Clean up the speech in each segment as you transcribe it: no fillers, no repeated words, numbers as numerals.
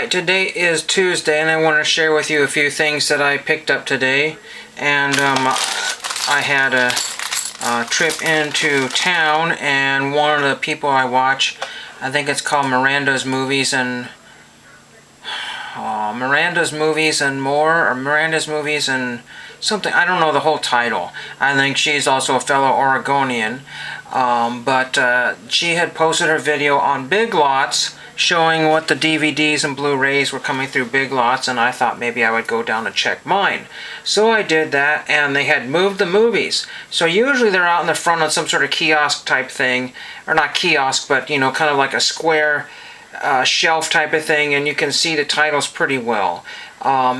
Alright, today is Tuesday and I want to share with you a few things that I picked up today. And I had a trip into town, and one of the people I watch, I think it's called Miranda's Movies and Miranda's Movies and More, or Miranda's Movies and something. I don't know the whole title. I think she's also a fellow Oregonian. But she had posted her video on Big Lots showing what the DVDs and Blu-rays were coming through Big Lots, and I thought maybe I would go down and check mine. So I did that, and they had moved the movies. So usually they're out in the front on some sort of kiosk type thing, or not kiosk, but you know, kind of like a square shelf type of thing, and you can see the titles pretty well.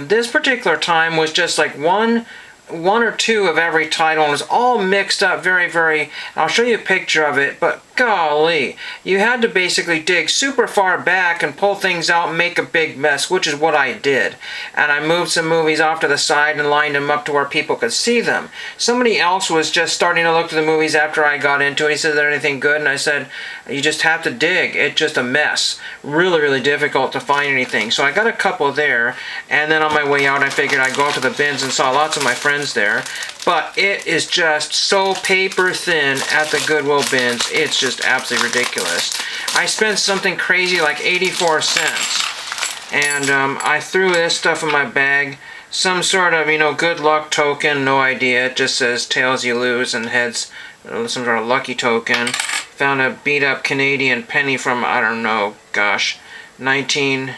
This particular time was just like one or two of every title, and it was all mixed up very. I'll show you a picture of it, but golly, you had to basically dig super far back and pull things out and make a big mess, which is what I did. And I moved some movies off to the side and lined them up to where people could see them. Somebody else was just starting to look through the movies after I got into it. He said, "Is there anything good?" And I said, "You just have to dig. It's just a mess. Really difficult to find anything." So I got a couple there, and then on my way out I figured I'd go out to the bins and saw lots of my friends there. But it is just so paper thin at the Goodwill bins. It's just absolutely ridiculous. I spent something crazy like 84 cents. And I threw this stuff in my bag. Some sort of, good luck token, no idea. It just says tails you lose and heads, some sort of lucky token. Found a beat up Canadian penny from, I don't know, gosh, 19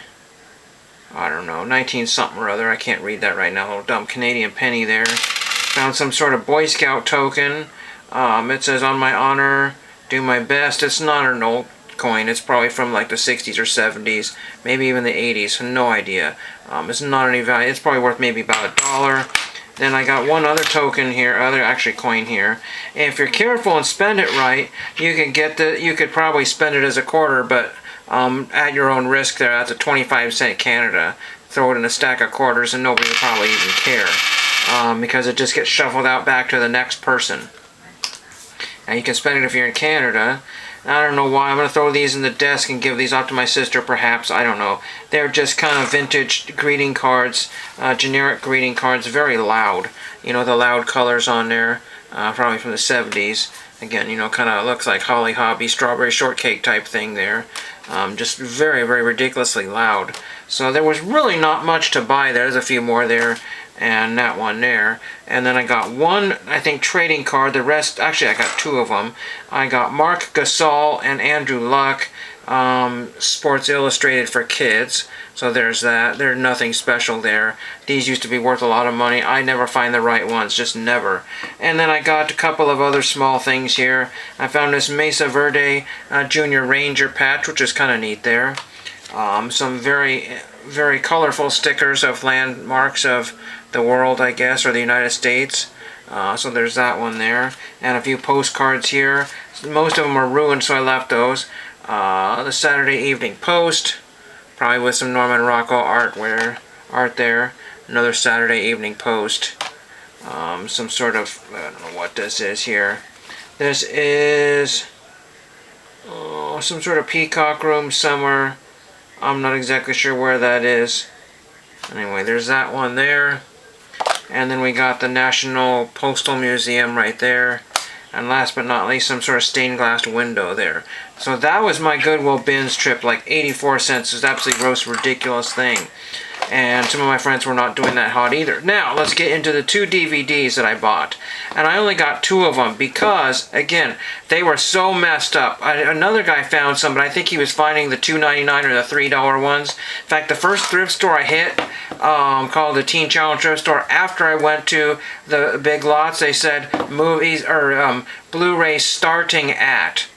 something or other. I can't read that right now. A little dumb Canadian penny there. Found some sort of Boy Scout token. It says, "On my honor, do my best." It's not an old coin. It's probably from like the 60s or 70s, maybe even the 80s. No idea. It's not any value. It's probably worth maybe about $1. Then I got one other token here, coin here. And if you're careful and spend it right, you could probably spend it as a quarter, but at your own risk there. That's a 25-cent Canada. Throw it in a stack of quarters and nobody will probably even care. Because it just gets shuffled out back to the next person. Now you can spend it if you're in Canada. I don't know why. I'm going to throw these in the desk and give these off to my sister, perhaps. I don't know. They're just kind of vintage greeting cards, generic greeting cards, very loud. You know, the loud colors on there, probably from the 70s. Again, kind of looks like Holly Hobbie, strawberry shortcake type thing there. Just very ridiculously loud. So there was really not much to buy there. There's a few more there. And that one there. And then I got one, I think, trading card. The rest, actually I got two of them. I got Mark Gasol and Andrew Luck, Sports Illustrated for kids. So there's that. There's nothing special there. These used to be worth a lot of money. I never find the right ones, just never. And then I got a couple of other small things here. I found this Mesa Verde Junior Ranger patch, which is kind of neat there. Some very colorful stickers of landmarks of the world, I guess, or the United States. So there's that one there. And a few postcards here. Most of them are ruined, so I left those. The Saturday Evening Post, probably with some Norman Rockwell art there. Another Saturday Evening Post. Some sort of, I don't know what this is here. This is some sort of peacock room somewhere. I'm not exactly sure where that is. Anyway, there's that one there. And then we got the National Postal Museum right there. And last but not least, some sort of stained glass window there. So that was my Goodwill bins trip, like 84 cents. It was absolutely gross, ridiculous thing. And some of my friends were not doing that hot either. Now, let's get into the two DVDs that I bought. And I only got two of them because, again, they were so messed up. Another guy found some, but I think he was finding the $2.99 or the $3 ones. In fact, the first thrift store I hit, called the Teen Challenge Thrift Store, after I went to the Big Lots, they said movies or Blu-ray starting at.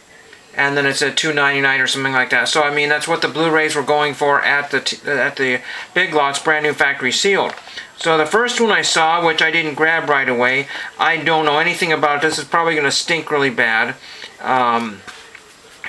And then it said $2.99 or something like that. So I mean, that's what the Blu-rays were going for at the Big Lots, brand new factory sealed. So the first one I saw, which I didn't grab right away, I don't know anything about. This is probably going to stink really bad.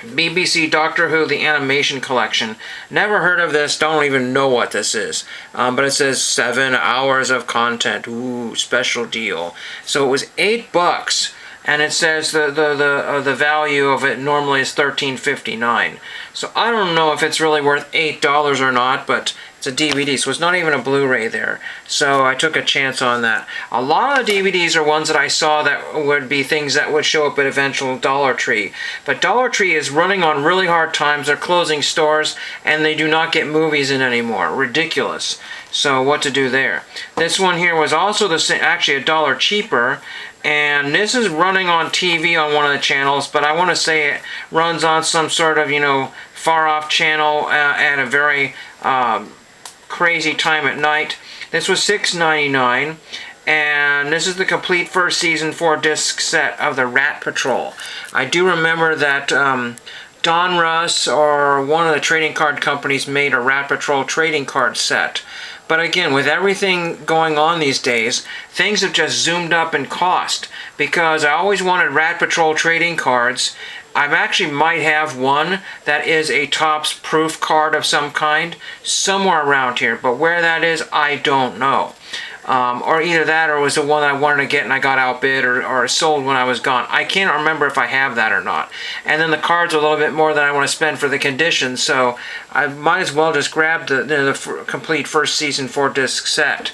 BBC Doctor Who, the animation collection. Never heard of this, don't even know what this is. But it says 7 hours of content. Ooh, special deal. So it was $8. and it says the value of it normally is $13.59. So I don't know if it's really worth $8 or not, but it's a DVD, so it's not even a Blu-ray there. So I took a chance on that. A lot of the DVDs are ones that I saw that would be things that would show up at eventual Dollar Tree. But Dollar Tree is running on really hard times. They're closing stores, and they do not get movies in anymore. Ridiculous. So what to do there? This one here was also the same, actually $1 cheaper. And this is running on TV on one of the channels, but I want to say it runs on some sort of, far off channel at a very crazy time at night. This was $6.99, and this is the complete first season 4-disc set of the Rat Patrol. I do remember that Don Russ or one of the trading card companies made a Rat Patrol trading card set. But again, with everything going on these days, things have just zoomed up in cost, because I always wanted Rat Patrol trading cards. I actually might have one that is a Topps proof card of some kind somewhere around here, but where that is, I don't know. Or either that or it was the one I wanted to get and I got outbid or sold when I was gone. I can't remember if I have that or not. And then the cards are a little bit more than I want to spend for the conditions, so I might as well just grab the complete first season 4-disc set.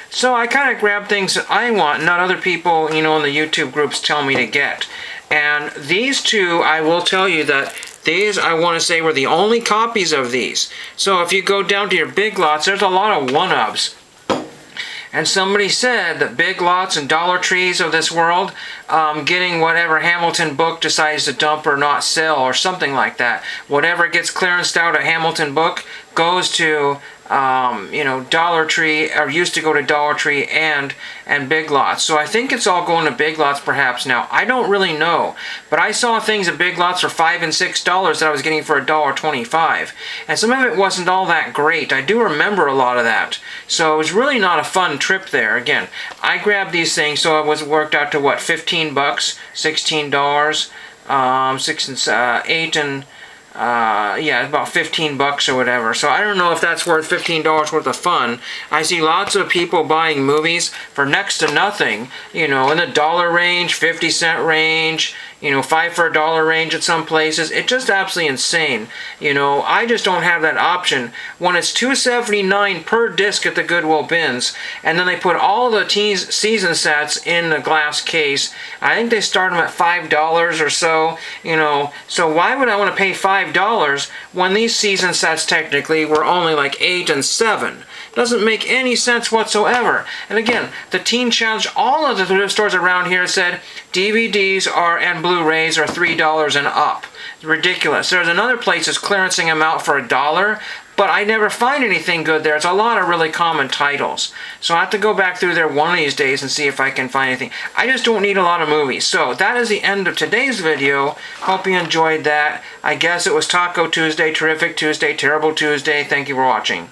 So I kind of grab things that I want, not other people, in the YouTube groups tell me to get. And these two, I will tell you that these, I want to say, were the only copies of these. So if you go down to your Big Lots, there's a lot of one-ups. And somebody said that Big Lots and Dollar Trees of this world, getting whatever Hamilton book decides to dump or not sell or something like that, whatever gets clearanced out of Hamilton book goes to Dollar Tree, or used to go to Dollar Tree and Big Lots. So I think it's all going to Big Lots perhaps now. I don't really know, but I saw things at Big Lots for $5 and $6 that I was getting for $1.25, and some of it wasn't all that great. I do remember a lot of that, so it was really not a fun trip there. Again, I grabbed these things, so it was worked out to what, 15 bucks, $16, 6 and 8 and yeah, about 15 bucks or whatever. So I don't know if that's worth $15 worth of fun. I see lots of people buying movies for next to nothing, in the dollar range, 50-cent range, 5 for $1 range at some places. It's just absolutely insane. I just don't have that option when it's $2.79 per disc at the Goodwill bins, and then they put all the season sets in the glass case. I think they start them at $5 or so, so why would I want to pay $5 when these season sets technically were only like $8 and $7? Doesn't make any sense whatsoever. And again, the Teen Challenge, all of the thrift stores around here said DVDs and Blu-rays are $3 and up. It's ridiculous. There's another place that's clearancing them out for $1, but I never find anything good there. It's a lot of really common titles. So I have to go back through there one of these days and see if I can find anything. I just don't need a lot of movies. So that is the end of today's video. Hope you enjoyed that. I guess it was Taco Tuesday, Terrific Tuesday, Terrible Tuesday. Thank you for watching.